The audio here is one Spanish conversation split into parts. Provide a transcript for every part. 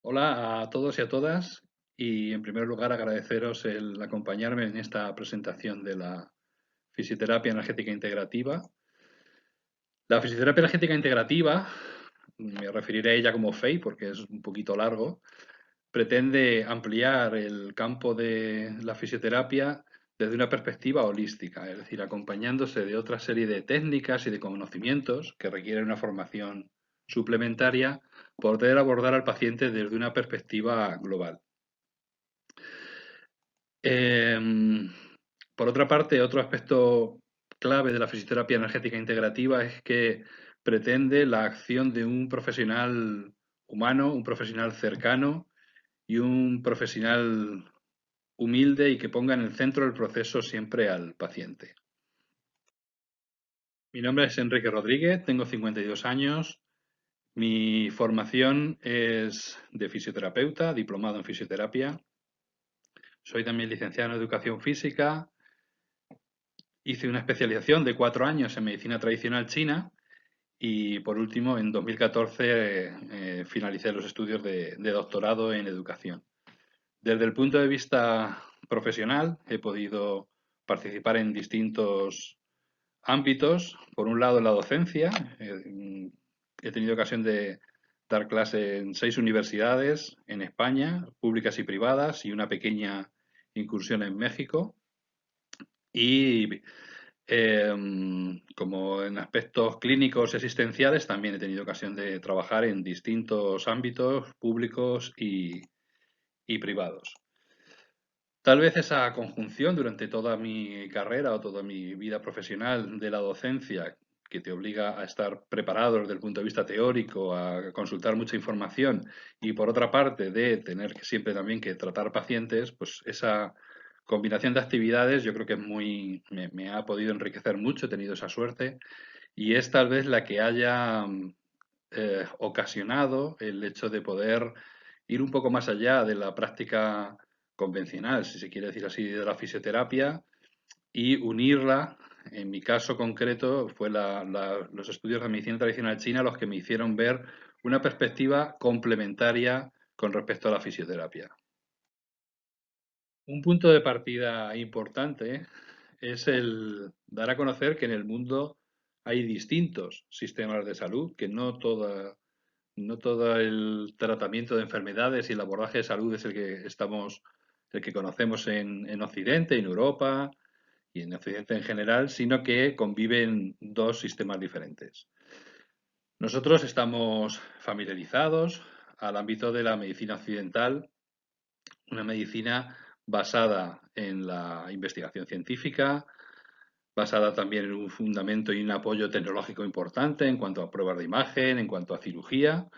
Hola a todos y a todas y en primer lugar agradeceros el acompañarme en esta presentación de la fisioterapia energética integrativa. La fisioterapia energética integrativa, me referiré a ella como FEI porque es un poquito largo, pretende ampliar el campo de la fisioterapia desde una perspectiva holística, es decir, acompañándose de otra serie de técnicas y de conocimientos que requieren una formación suplementaria, poder abordar al paciente desde una perspectiva global. Em, por otra parte, otro aspecto clave de la fisioterapia energética integrativa es que pretende la acción de un profesional humano, un profesional cercano y un profesional humilde y que ponga en el centro del proceso siempre al paciente. Mi nombre es Enrique Rodríguez, tengo 52 años. Mi formación es de fisioterapeuta, diplomado en fisioterapia. Soy también licenciado en educación física. Hice una especialización de 4 años en medicina tradicional china y por último en 2014 finalicé los estudios de doctorado en educación. Desde el punto de vista profesional he podido participar en distintos ámbitos. Por un lado en la docencia, he tenido ocasión de dar clase en 6 universidades en España, públicas y privadas, y una pequeña incursión en México. Y como en aspectos clínicos y asistenciales, también he tenido ocasión de trabajar en distintos ámbitos públicos y privados. Tal vez esa conjunción durante toda mi carrera o toda mi vida profesional de la docencia, que te obliga a estar preparado desde el punto de vista teórico, a consultar mucha información y por otra parte de tener que siempre también que tratar pacientes, pues esa combinación de actividades yo creo que me ha podido enriquecer mucho, he tenido esa suerte y es tal vez la que haya ocasionado el hecho de poder ir un poco más allá de la práctica convencional, si se quiere decir así, de la fisioterapia y unirla. En mi caso concreto fue los estudios de medicina tradicional china los que me hicieron ver una perspectiva complementaria con respecto a la fisioterapia. Un punto de partida importante es el dar a conocer que en el mundo hay distintos sistemas de salud, que no todo el tratamiento de enfermedades y el abordaje de salud es el que conocemos en Occidente, en Europa y en Occidente en general, sino que conviven dos sistemas diferentes. Nosotros estamos familiarizados al ámbito de la medicina occidental, una medicina basada en la investigación científica, basada también en un fundamento y un apoyo tecnológico importante en cuanto a pruebas de imagen, en cuanto a cirugía,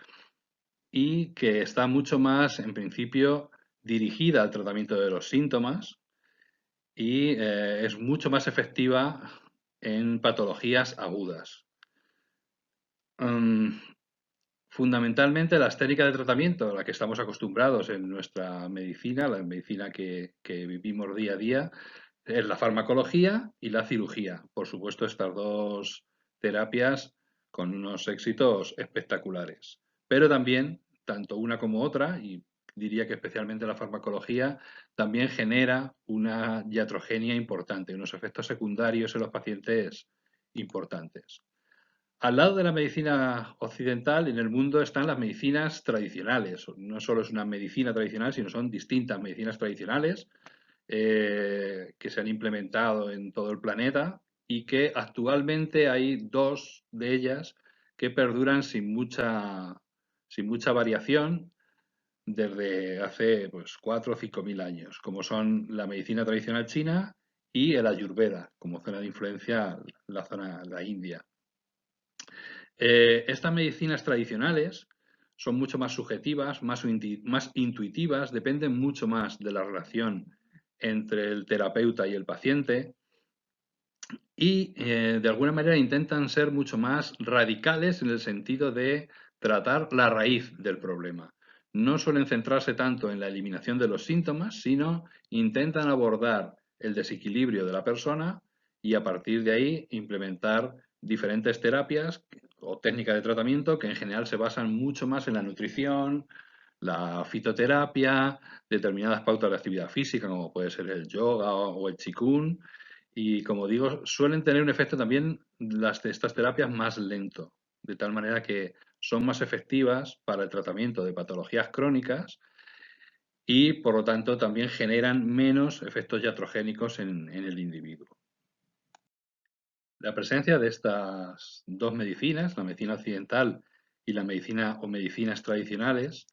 y que está mucho más, en principio, dirigida al tratamiento de los síntomas y es mucho más efectiva en patologías agudas. Um, Fundamentalmente, las técnicas de tratamiento a las que estamos acostumbrados en nuestra medicina, la medicina que vivimos día a día, es la farmacología y la cirugía. Por supuesto, estas dos terapias con unos éxitos espectaculares. Pero también, tanto una como otra, y diría que especialmente la farmacología, también genera una iatrogenia importante, unos efectos secundarios en los pacientes importantes. Al lado de la medicina occidental, en el mundo están las medicinas tradicionales. No solo es una medicina tradicional, sino son distintas medicinas tradicionales que se han implementado en todo el planeta y que actualmente hay dos de ellas que perduran sin mucha variación desde hace pues, 4 o 5 mil años, como son la medicina tradicional china y el Ayurveda, como zona de influencia la zona de la India. Estas medicinas tradicionales son mucho más subjetivas, más intuitivas, dependen mucho más de la relación entre el terapeuta y el paciente y de alguna manera intentan ser mucho más radicales en el sentido de tratar la raíz del problema. No suelen centrarse tanto en la eliminación de los síntomas, sino intentan abordar el desequilibrio de la persona y a partir de ahí implementar diferentes terapias o técnicas de tratamiento que en general se basan mucho más en la nutrición, la fitoterapia, determinadas pautas de actividad física, como puede ser el yoga o el qigong. Y como digo, suelen tener un efecto también estas terapias más lento, de tal manera que son más efectivas para el tratamiento de patologías crónicas y por lo tanto también generan menos efectos iatrogénicos en el individuo. La presencia de estas dos medicinas, la medicina occidental y la medicina o medicinas tradicionales,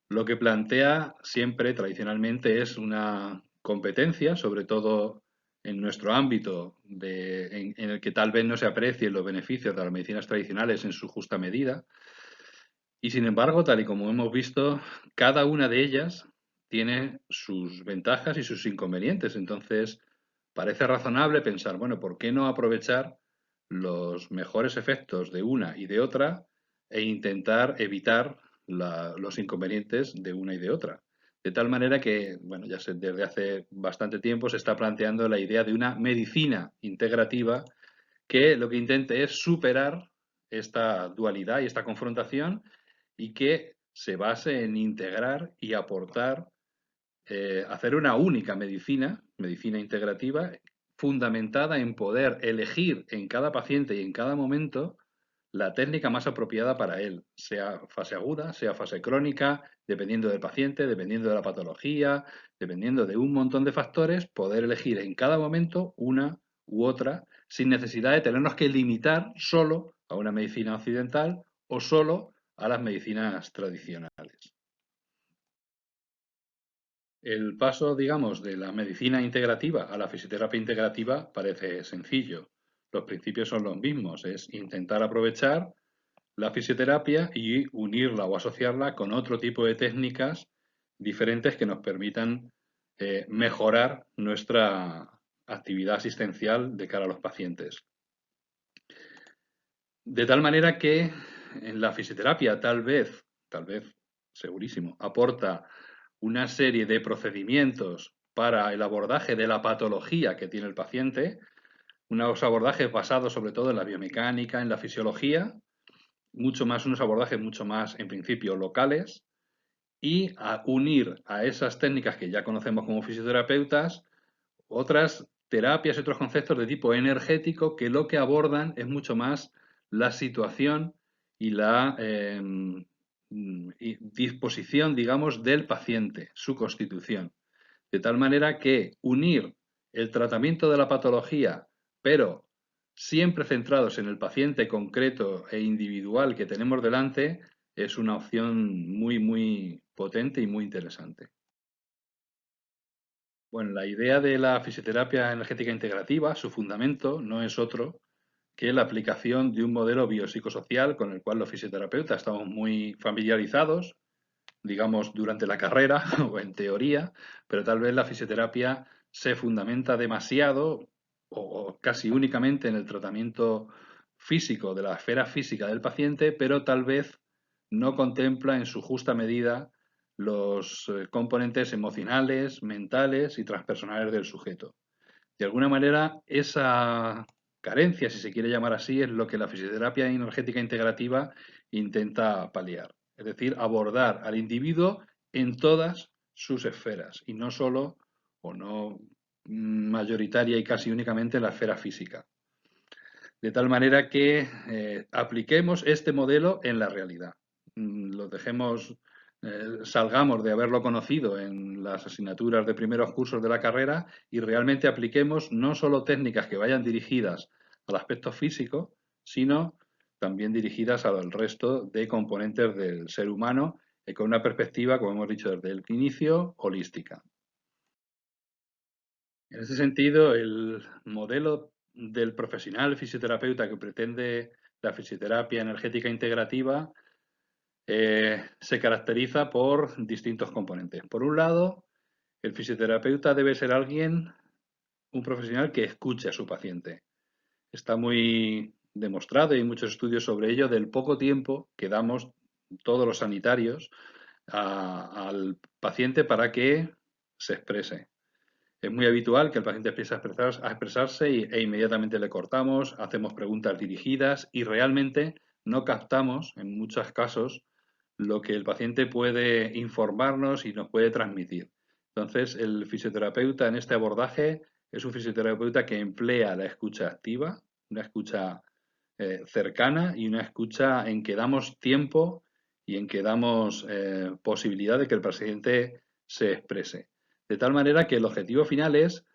lo que plantea siempre tradicionalmente es una competencia, sobre todo en nuestro ámbito, en el que tal vez no se aprecien los beneficios de las medicinas tradicionales en su justa medida. Y sin embargo, tal y como hemos visto, cada una de ellas tiene sus ventajas y sus inconvenientes. Entonces, parece razonable pensar, bueno, ¿por qué no aprovechar los mejores efectos de una y de otra e intentar evitar los inconvenientes de una y de otra? De tal manera que, bueno, desde hace bastante tiempo se está planteando la idea de una medicina integrativa que lo que intente es superar esta dualidad y esta confrontación y que se base en integrar y aportar, hacer una única medicina, medicina integrativa, fundamentada en poder elegir en cada paciente y en cada momento la técnica más apropiada para él, sea fase aguda, sea fase crónica, dependiendo del paciente, dependiendo de la patología, dependiendo de un montón de factores, poder elegir en cada momento una u otra sin necesidad de tenernos que limitar solo a una medicina occidental o solo a las medicinas tradicionales. El paso, digamos, de la medicina integrativa a la fisioterapia integrativa parece sencillo. Los principios son los mismos, es intentar aprovechar la fisioterapia y unirla o asociarla con otro tipo de técnicas diferentes que nos permitan mejorar nuestra actividad asistencial de cara a los pacientes. De tal manera que en la fisioterapia tal vez, segurísimo, aporta una serie de procedimientos para el abordaje de la patología que tiene el paciente, unos abordajes basados sobre todo en la biomecánica, en la fisiología, unos abordajes mucho más, en principio, locales, y a unir a esas técnicas que ya conocemos como fisioterapeutas otras terapias y otros conceptos de tipo energético que lo que abordan es mucho más la situación y la disposición, digamos, del paciente, su constitución. De tal manera que unir el tratamiento de la patología, pero siempre centrados en el paciente concreto e individual que tenemos delante, es una opción muy, muy potente y muy interesante. Bueno, la idea de la fisioterapia energética integrativa, su fundamento no es otro que la aplicación de un modelo biopsicosocial con el cual los fisioterapeutas estamos muy familiarizados, digamos, durante la carrera o en teoría, pero tal vez la fisioterapia se fundamenta demasiado o casi únicamente en el tratamiento físico de la esfera física del paciente, pero tal vez no contempla en su justa medida los componentes emocionales, mentales y transpersonales del sujeto. De alguna manera, esa carencia, si se quiere llamar así, es lo que la fisioterapia energética integrativa intenta paliar. Es decir, abordar al individuo en todas sus esferas y no solo o no mayoritaria y casi únicamente en la esfera física. De tal manera que apliquemos este modelo en la realidad. Lo dejemos, salgamos de haberlo conocido en las asignaturas de primeros cursos de la carrera y realmente apliquemos no solo técnicas que vayan dirigidas al aspecto físico, sino también dirigidas al resto de componentes del ser humano con una perspectiva, como hemos dicho desde el inicio, holística. En ese sentido, el modelo del profesional fisioterapeuta que pretende la fisioterapia energética integrativa se caracteriza por distintos componentes. Por un lado, el fisioterapeuta debe ser un profesional que escuche a su paciente. Está muy demostrado y hay muchos estudios sobre ello del poco tiempo que damos todos los sanitarios al paciente para que se exprese. Es muy habitual que el paciente empiece a expresarse e inmediatamente le cortamos, hacemos preguntas dirigidas y realmente no captamos, en muchos casos, lo que el paciente puede informarnos y nos puede transmitir. Entonces, el fisioterapeuta en este abordaje es un fisioterapeuta que emplea la escucha activa, una escucha cercana y una escucha en que damos tiempo y en que damos posibilidad de que el paciente se exprese. De tal manera que el objetivo final es,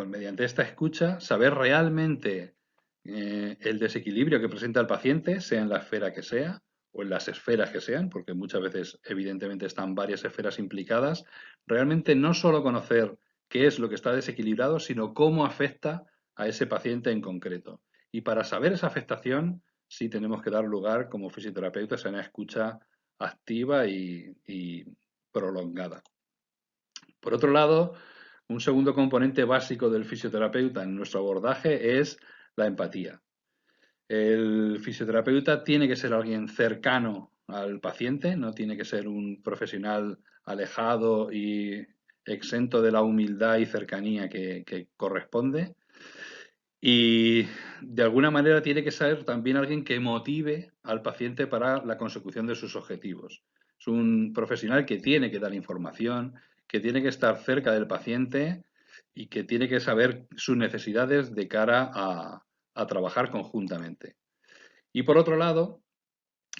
mediante esta escucha, saber realmente el desequilibrio que presenta el paciente, sea en la esfera que sea o en las esferas que sean, porque muchas veces evidentemente están varias esferas implicadas, realmente no solo conocer qué es lo que está desequilibrado, sino cómo afecta a ese paciente en concreto. Y para saber esa afectación, sí tenemos que dar lugar como fisioterapeutas a una escucha activa y prolongada. Por otro lado, un segundo componente básico del fisioterapeuta en nuestro abordaje es la empatía. El fisioterapeuta tiene que ser alguien cercano al paciente, no tiene que ser un profesional alejado y exento de la humildad y cercanía que corresponde. Y de alguna manera tiene que ser también alguien que motive al paciente para la consecución de sus objetivos. Es un profesional que tiene que dar información, que tiene que estar cerca del paciente y que tiene que saber sus necesidades de cara a trabajar conjuntamente. Y por otro lado,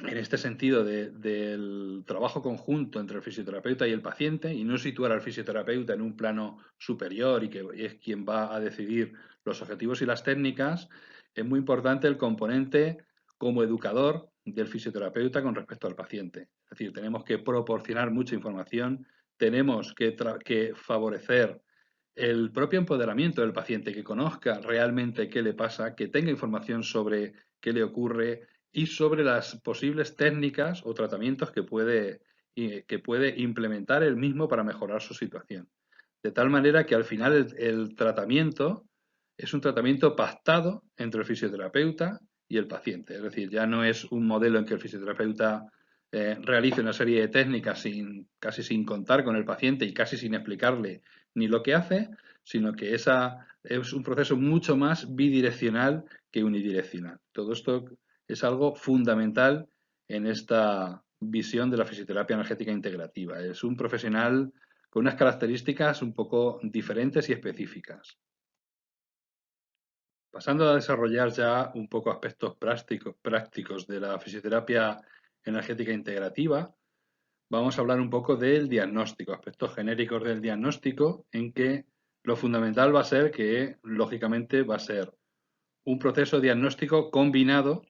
en este sentido del trabajo conjunto entre el fisioterapeuta y el paciente, y no situar al fisioterapeuta en un plano superior y que es quien va a decidir los objetivos y las técnicas, es muy importante el componente como educador del fisioterapeuta con respecto al paciente. Es decir, tenemos que proporcionar mucha información, tenemos que favorecer el propio empoderamiento del paciente, que conozca realmente qué le pasa, que tenga información sobre qué le ocurre y sobre las posibles técnicas o tratamientos que puede implementar él mismo para mejorar su situación. De tal manera que al final el tratamiento es un tratamiento pactado entre el fisioterapeuta y el paciente. Es decir, ya no es un modelo en que el fisioterapeuta realice una serie de técnicas casi sin contar con el paciente y casi sin explicarle ni lo que hace, sino que esa es un proceso mucho más bidireccional que unidireccional. Todo esto es algo fundamental en esta visión de la fisioterapia energética integrativa. Es un profesional con unas características un poco diferentes y específicas. Pasando a desarrollar ya un poco aspectos prácticos de la fisioterapia energética integrativa, vamos a hablar un poco del diagnóstico, aspectos genéricos del diagnóstico, en que lo fundamental va a ser que, lógicamente, va a ser un proceso diagnóstico combinado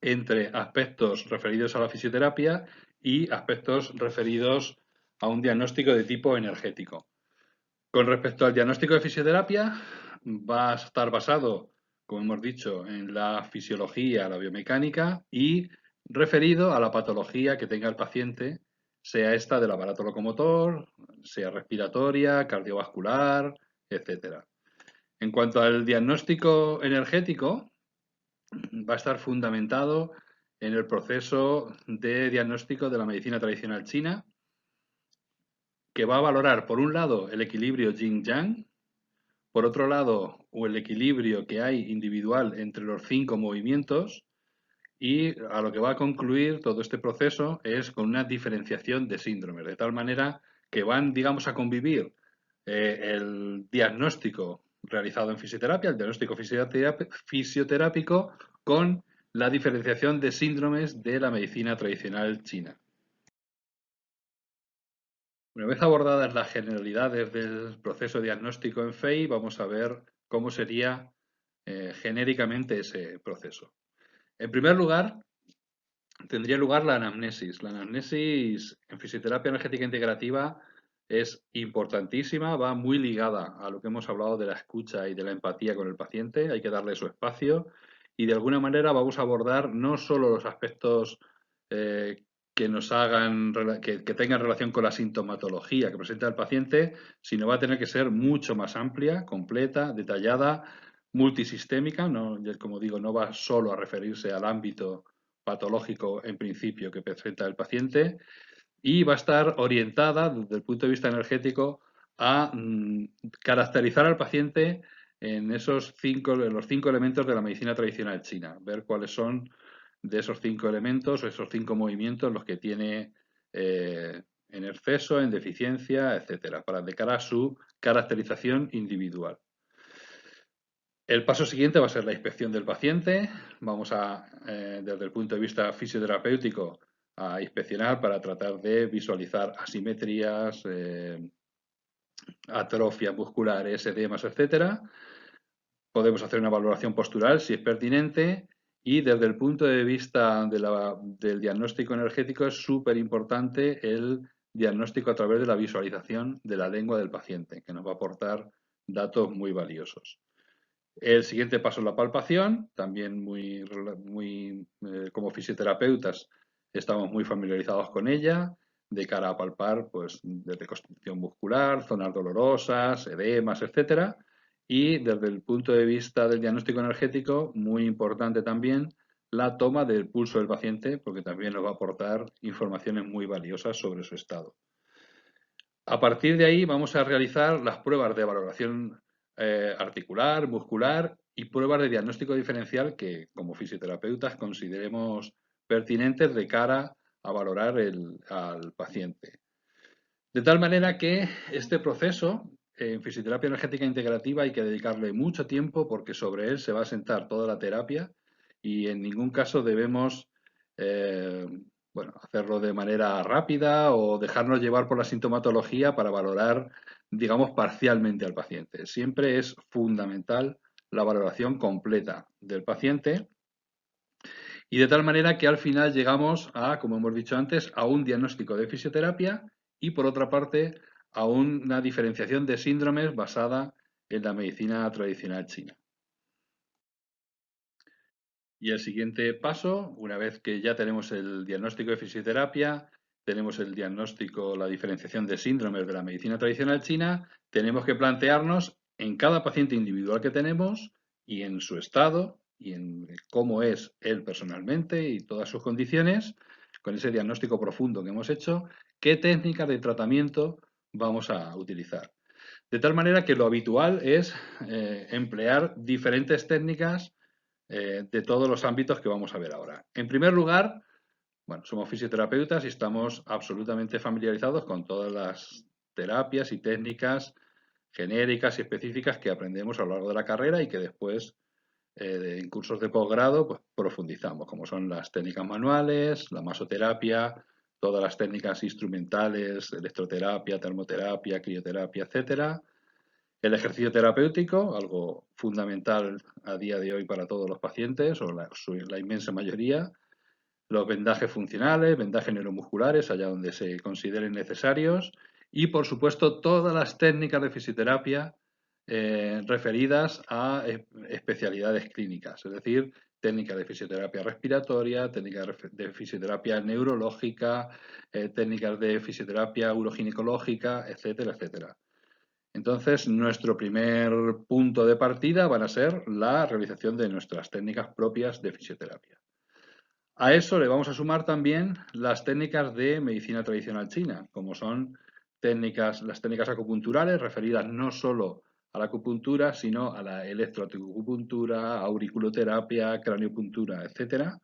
entre aspectos referidos a la fisioterapia y aspectos referidos a un diagnóstico de tipo energético. Con respecto al diagnóstico de fisioterapia, va a estar basado, como hemos dicho, en la fisiología, la biomecánica y referido a la patología que tenga el paciente, sea esta del aparato locomotor, sea respiratoria, cardiovascular, etc. En cuanto al diagnóstico energético, va a estar fundamentado en el proceso de diagnóstico de la medicina tradicional china, que va a valorar, por un lado, el equilibrio yin-yang, por otro lado, o el equilibrio que hay individual entre los 5 movimientos, y a lo que va a concluir todo este proceso es con una diferenciación de síndromes, de tal manera que van, digamos, a convivir el diagnóstico realizado en fisioterapia, el diagnóstico fisioterápico, con la diferenciación de síndromes de la medicina tradicional china. Una vez abordadas las generalidades del proceso diagnóstico en FEI, vamos a ver cómo sería genéricamente ese proceso. En primer lugar, tendría lugar la anamnesis. La anamnesis en fisioterapia energética integrativa es importantísima, va muy ligada a lo que hemos hablado de la escucha y de la empatía con el paciente. Hay que darle su espacio y de alguna manera vamos a abordar no solo los aspectos que nos hagan, que tengan relación con la sintomatología que presenta el paciente, sino va a tener que ser mucho más amplia, completa, detallada, multisistémica. No, como digo, no va solo a referirse al ámbito patológico en principio que presenta el paciente y va a estar orientada desde el punto de vista energético a caracterizar al paciente en los 5 elementos de la medicina tradicional china, ver cuáles son de esos 5 elementos o esos 5 movimientos los que tiene en exceso, en deficiencia, etcétera, de cara a su caracterización individual. El paso siguiente va a ser la inspección del paciente. Vamos a, desde el punto de vista fisioterapéutico, a inspeccionar para tratar de visualizar asimetrías, atrofias musculares, edemas, etcétera. Podemos hacer una valoración postural si es pertinente y desde el punto de vista del diagnóstico energético es súper importante el diagnóstico a través de la visualización de la lengua del paciente, que nos va a aportar datos muy valiosos. El siguiente paso es la palpación, también como fisioterapeutas estamos muy familiarizados con ella, de cara a palpar pues, de reconstrucción muscular, zonas dolorosas, edemas, etcétera. Y desde el punto de vista del diagnóstico energético, muy importante también la toma del pulso del paciente, porque también nos va a aportar informaciones muy valiosas sobre su estado. A partir de ahí vamos a realizar las pruebas de valoración articular, muscular y pruebas de diagnóstico diferencial que como fisioterapeutas consideremos pertinentes de cara a valorar al paciente. De tal manera que este proceso en fisioterapia energética integrativa hay que dedicarle mucho tiempo porque sobre él se va a sentar toda la terapia y en ningún caso debemos hacerlo de manera rápida o dejarnos llevar por la sintomatología para valorar, digamos, parcialmente al paciente. Siempre es fundamental la valoración completa del paciente y de tal manera que al final llegamos a, como hemos dicho antes, a un diagnóstico de fisioterapia y por otra parte a una diferenciación de síndromes basada en la medicina tradicional china. Y el siguiente paso, una vez que ya tenemos el diagnóstico de fisioterapia, tenemos el diagnóstico, la diferenciación de síndromes de la medicina tradicional china, tenemos que plantearnos en cada paciente individual que tenemos y en su estado y en cómo es él personalmente y todas sus condiciones, con ese diagnóstico profundo que hemos hecho, qué técnicas de tratamiento vamos a utilizar. De tal manera que lo habitual es emplear diferentes técnicas de todos los ámbitos que vamos a ver ahora. En primer lugar, bueno, somos fisioterapeutas y estamos absolutamente familiarizados con todas las terapias y técnicas genéricas y específicas que aprendemos a lo largo de la carrera y que después en cursos de posgrado pues, profundizamos, como son las técnicas manuales, la masoterapia, todas las técnicas instrumentales, electroterapia, termoterapia, crioterapia, etcétera. El ejercicio terapéutico, algo fundamental a día de hoy para todos los pacientes, o la inmensa mayoría. Los vendajes funcionales, vendajes neuromusculares, allá donde se consideren necesarios. Y, por supuesto, todas las técnicas de fisioterapia referidas a especialidades clínicas, es decir, técnicas de fisioterapia respiratoria, técnicas de fisioterapia neurológica, técnicas de fisioterapia uroginecológica, etcétera, etcétera. Entonces, nuestro primer punto de partida van a ser la realización de nuestras técnicas propias de fisioterapia. A eso le vamos a sumar también las técnicas de medicina tradicional china, como son las técnicas acupunturales referidas no solo a la acupuntura, sino a la electroacupuntura, auriculoterapia, craniopuntura, etcétera.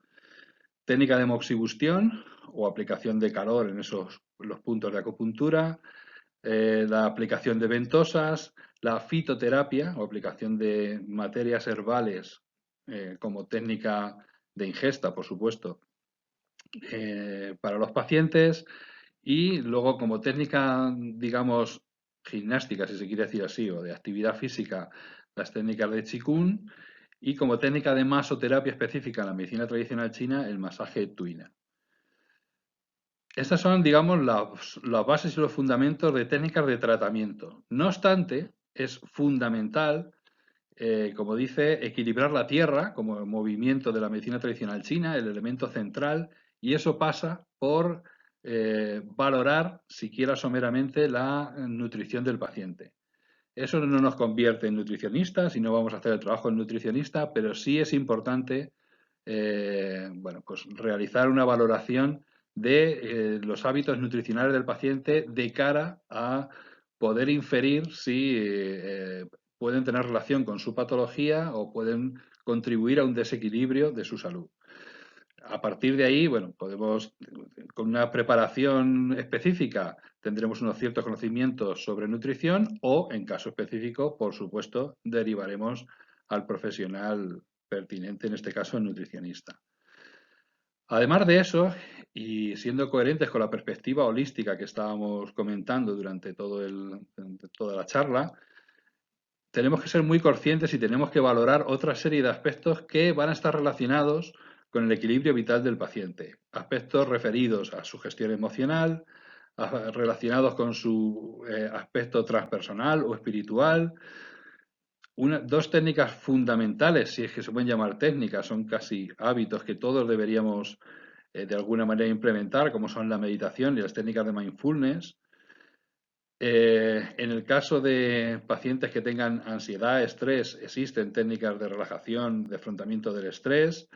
Técnica de moxibustión o aplicación de calor en los puntos de acupuntura, la aplicación de ventosas, la fitoterapia o aplicación de materias herbales como técnica de ingesta, por supuesto, para los pacientes y luego como técnica, digamos, gimnástica, si se quiere decir así, o de actividad física, las técnicas de Qigong y como técnica de masoterapia específica en la medicina tradicional china, el masaje tuina. Estas son, digamos, las bases y los fundamentos de técnicas de tratamiento. No obstante, es fundamental, como dice, equilibrar la tierra como movimiento de la medicina tradicional china, el elemento central, y eso pasa por valorar, siquiera someramente, la nutrición del paciente. Eso no nos convierte en nutricionistas y no vamos a hacer el trabajo del nutricionista, pero sí es importante pues realizar una valoración de los hábitos nutricionales del paciente de cara a poder inferir si pueden tener relación con su patología o pueden contribuir a un desequilibrio de su salud. A partir de ahí, bueno, podemos, con una preparación específica, tendremos unos ciertos conocimientos sobre nutrición o, en caso específico, por supuesto, derivaremos al profesional pertinente, en este caso, el nutricionista. Además de eso, y siendo coherentes con la perspectiva holística que estábamos comentando durante toda la charla, tenemos que ser muy conscientes y tenemos que valorar otra serie de aspectos que van a estar relacionados con el equilibrio vital del paciente. Aspectos referidos a su gestión emocional, relacionados con su aspecto transpersonal o espiritual. Dos técnicas fundamentales, si es que se pueden llamar técnicas, son casi hábitos que todos deberíamos de alguna manera implementar, como son la meditación y las técnicas de mindfulness. En el caso de pacientes que tengan ansiedad, estrés, existen técnicas de relajación, de afrontamiento del estrés,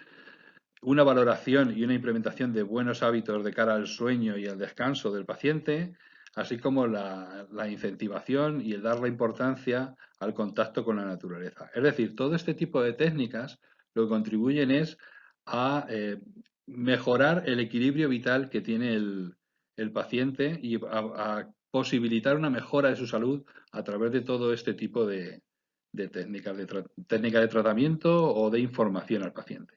una valoración y una implementación de buenos hábitos de cara al sueño y al descanso del paciente, así como la incentivación y el dar la importancia al contacto con la naturaleza. Es decir, todo este tipo de técnicas lo que contribuyen es a mejorar el equilibrio vital que tiene el paciente y a posibilitar una mejora de su salud a través de todo este tipo de técnicas técnica de tratamiento o de información al paciente.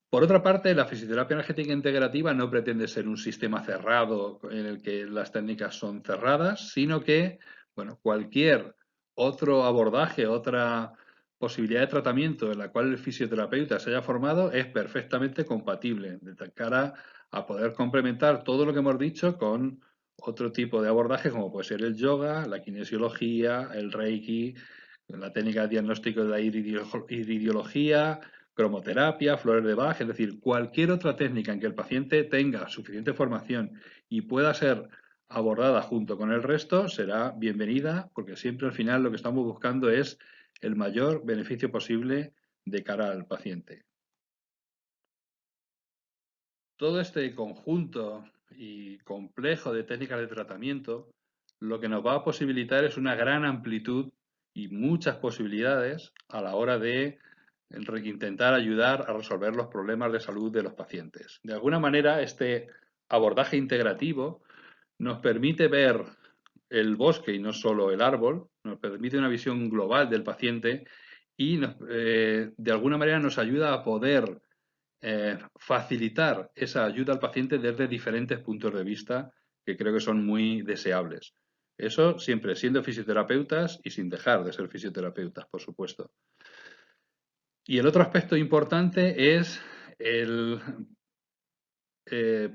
Por otra parte, la fisioterapia energética integrativa no pretende ser un sistema cerrado en el que las técnicas son cerradas, sino que, bueno, cualquier otro abordaje, otra posibilidad de tratamiento en la cual el fisioterapeuta se haya formado es perfectamente compatible de cara a poder complementar todo lo que hemos dicho con otro tipo de abordaje como puede ser el yoga, la kinesiología, el reiki, la técnica de diagnóstico de la iridiología, cromoterapia, flores de Bach, es decir, cualquier otra técnica en que el paciente tenga suficiente formación y pueda ser abordada junto con el resto será bienvenida, porque siempre al final lo que estamos buscando es el mayor beneficio posible de cara al paciente. Todo este conjunto y complejo de técnicas de tratamiento lo que nos va a posibilitar es una gran amplitud y muchas posibilidades a la hora de intentar ayudar a resolver los problemas de salud de los pacientes. De alguna manera, este abordaje integrativo nos permite ver el bosque y no solo el árbol, nos permite una visión global del paciente y de alguna manera nos ayuda a poder facilitar esa ayuda al paciente desde diferentes puntos de vista que creo que son muy deseables. Eso siempre siendo fisioterapeutas y sin dejar de ser fisioterapeutas, por supuesto. Y el otro aspecto importante es el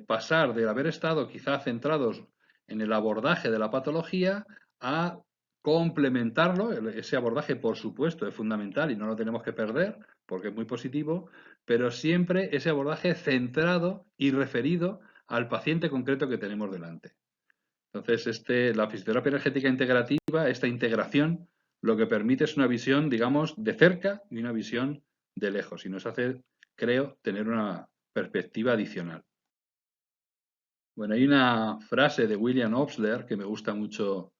pasar de haber estado quizá centrados en el abordaje de la patología a complementarlo. Ese abordaje, por supuesto, es fundamental y no lo tenemos que perder porque es muy positivo, pero siempre ese abordaje centrado y referido al paciente concreto que tenemos delante. Entonces, la fisioterapia energética integrativa, esta integración, lo que permite es una visión, digamos, de cerca y una visión de lejos y nos hace, creo, tener una perspectiva adicional. Bueno, hay una frase de William Osler que me gusta mucho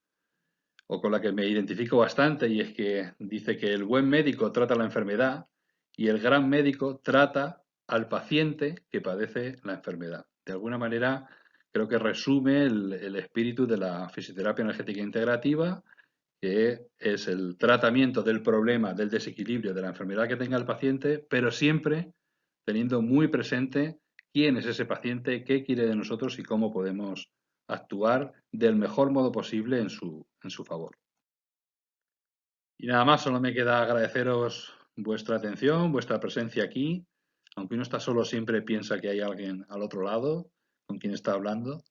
o con la que me identifico bastante y es que dice que el buen médico trata la enfermedad y el gran médico trata al paciente que padece la enfermedad. De alguna manera, creo que resume el espíritu de la fisioterapia energética integrativa, que es el tratamiento del problema, del desequilibrio, de la enfermedad que tenga el paciente, pero siempre teniendo muy presente quién es ese paciente, qué quiere de nosotros y cómo podemos actuar del mejor modo posible en su favor. Y nada más, solo me queda agradeceros vuestra atención, vuestra presencia aquí. Aunque uno está solo, siempre piensa que hay alguien al otro lado con quien está hablando.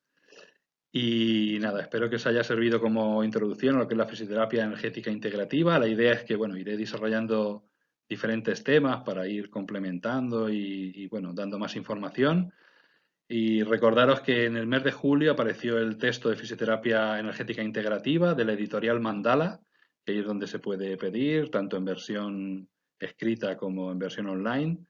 Y nada, espero que os haya servido como introducción a lo que es la fisioterapia energética integrativa. La idea es que, bueno, iré desarrollando diferentes temas para ir complementando bueno, dando más información. Y recordaros que en el mes de julio apareció el texto de fisioterapia energética integrativa de la editorial Mandala, que ahí es donde se puede pedir, tanto en versión escrita como en versión online.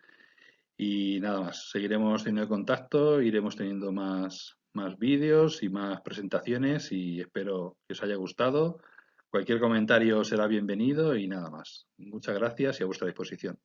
Y nada más, seguiremos teniendo contacto, iremos teniendo más vídeos y más presentaciones y espero que os haya gustado. Cualquier comentario será bienvenido y nada más. Muchas gracias y a vuestra disposición.